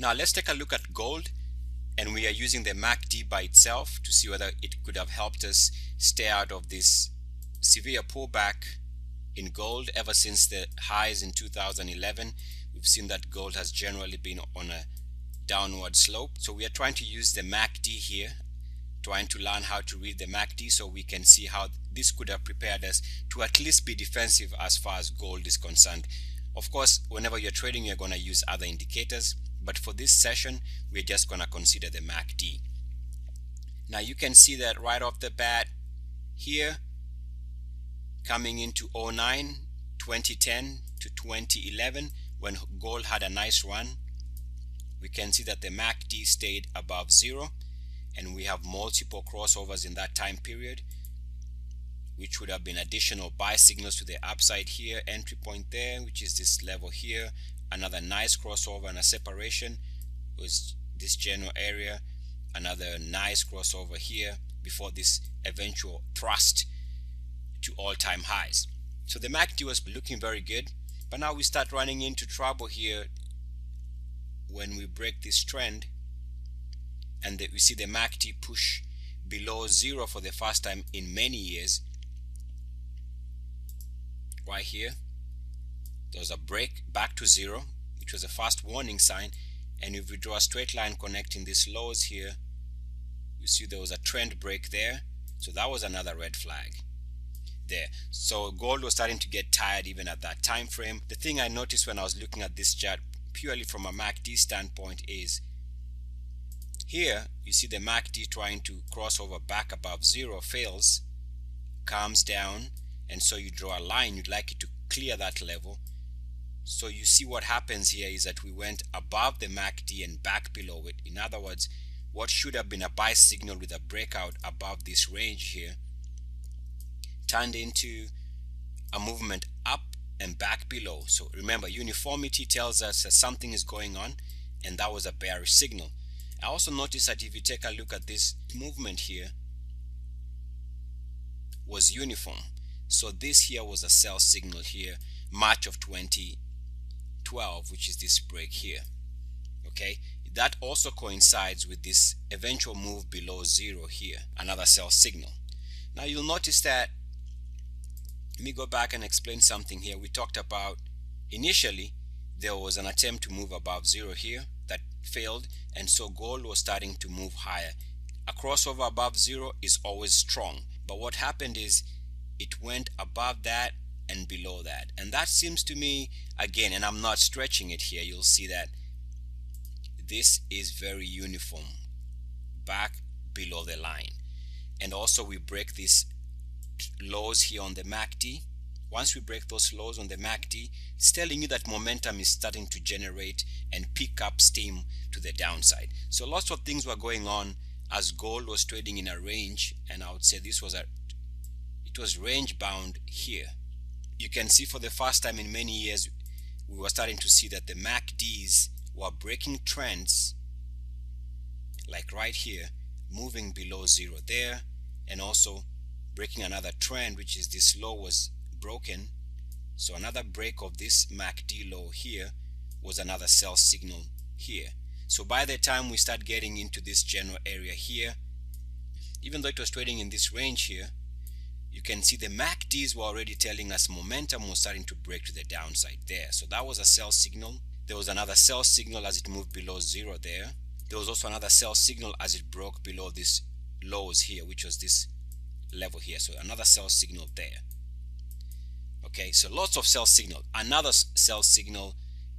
Now let's take a look at gold, and we are using the MACD by itself to see whether it could have helped us stay out of this severe pullback in gold. Ever since the highs in 2011, we've seen that gold has generally been on a downward slope. So we are trying to use the MACD here, trying to learn how to read the MACD so we can see how this could have prepared us to at least be defensive as far as gold is concerned. Of course, whenever you're trading, you're going to use other indicators, but for this session, we're just going to consider the MACD. Now you can see that right off the bat here, coming into 09, 2010 to 2011, when gold had a nice run, we can see that the MACD stayed above zero, and we have multiple crossovers in that time period, which would have been additional buy signals to the upside here, entry point there, which is this level here, another nice crossover and a separation was this general area, another nice crossover here before this eventual thrust to all-time highs. So the MACD was looking very good, but now we start running into trouble here when we break this trend, and we see the MACD push below zero for the first time in many years. Right here, there was a break back to zero, which was a first warning sign, and if we draw a straight line connecting these lows here, you see there was a trend break there, so that was another red flag there. So gold was starting to get tired even at that time frame. The thing I noticed when I was looking at this chart purely from a MACD standpoint is here you see the MACD trying to cross over back above zero, fails, comes down, and so you draw a line. You'd like it to clear that level. So you see what happens here is that we went above the MACD and back below it. In other words, what should have been a buy signal with a breakout above this range here turned into a movement up and back below. So remember, uniformity tells us that something is going on, and that was a bearish signal. I also noticed that if you take a look at this movement here, was uniform. So this here was a sell signal here, March of 2012, which is this break here. Okay, that also coincides with this eventual move below zero here, another sell signal. Now you'll notice that, let me go back and explain something here. We talked about initially there was an attempt to move above zero here that failed, and so gold was starting to move higher. A crossover above zero is always strong, but what happened is it went above that and below that, and that seems to me, again, and I'm not stretching it here, you'll see that this is very uniform back below the line. And also we break these lows here on the MACD. Once we break those lows on the MACD, it's telling you that momentum is starting to generate and pick up steam to the downside. So lots of things were going on as gold was trading in a range, and I would say this was it was range bound here. You can see for the first time in many years we were starting to see that the MACDs were breaking trends, like right here, moving below zero there, and also breaking another trend, which is this low was broken. So another break of this MACD low here was another sell signal here. So by the time we start getting into this general area here, even though it was trading in this range here, you can see the MACDs were already telling us momentum was starting to break to the downside there. So that was a sell signal. There was another sell signal as it moved below zero there. There was also another sell signal as it broke below this lows here, which was this level here. So another sell signal there. Okay, so lots of sell signal. Another sell signal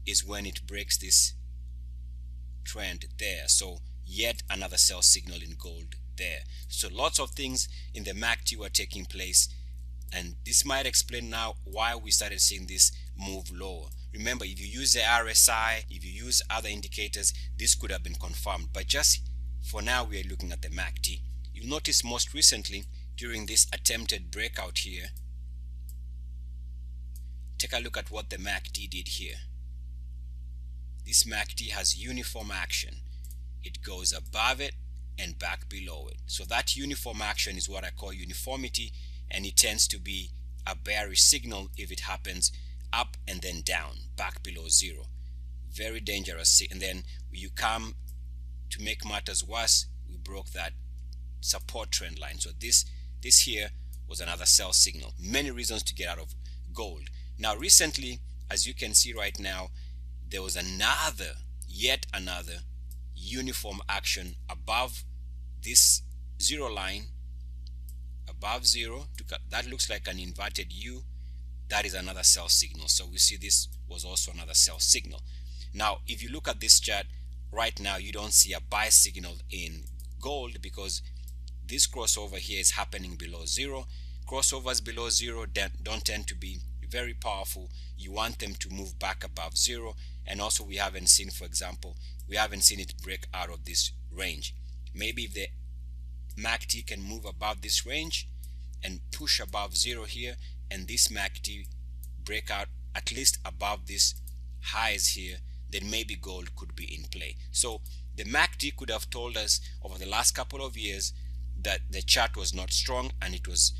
is when it breaks this trend there. So yet another sell signal in gold there. So lots of things in the MACD were taking place, and this might explain now why we started seeing this move lower. Remember, if you use the RSI, if you use other indicators, this could have been confirmed, but just for now we are looking at the MACD. You'll notice most recently during this attempted breakout here, take a look at what the MACD did here. This MACD has uniform action. It goes above it and back below it. So that uniform action is what I call uniformity, and it tends to be a bearish signal if it happens up and then down, back below zero. very dangerous. And then you come to make matters worse, we broke that support trend line. So this here was another sell signal. Many reasons to get out of gold. Now recently, as you can see right now, there was yet another uniform action above this zero line, above zero. That looks like an inverted U. That is another sell signal. So we see this was also another sell signal. Now if you look at this chart right now, you don't see a buy signal in gold because this crossover here is happening below zero. Crossovers below zero don't tend to be very powerful. You want them to move back above zero. And also we haven't seen, for example, we haven't seen it break out of this range. Maybe if the MACD can move above this range and push above zero here, and this MACD break out at least above these highs here, then maybe gold could be in play. So the MACD could have told us over the last couple of years that the chart was not strong and it was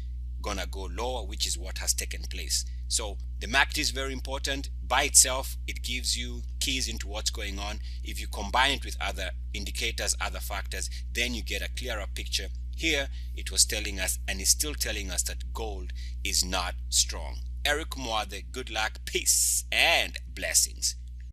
gonna go lower, which is what has taken place. So the MACD is very important. By itself, it gives you keys into what's going on. If you combine it with other indicators, other factors, then you get a clearer picture. Here, it was telling us, and is still telling us, that gold is not strong. Eric Mwathe, good luck, peace, and blessings.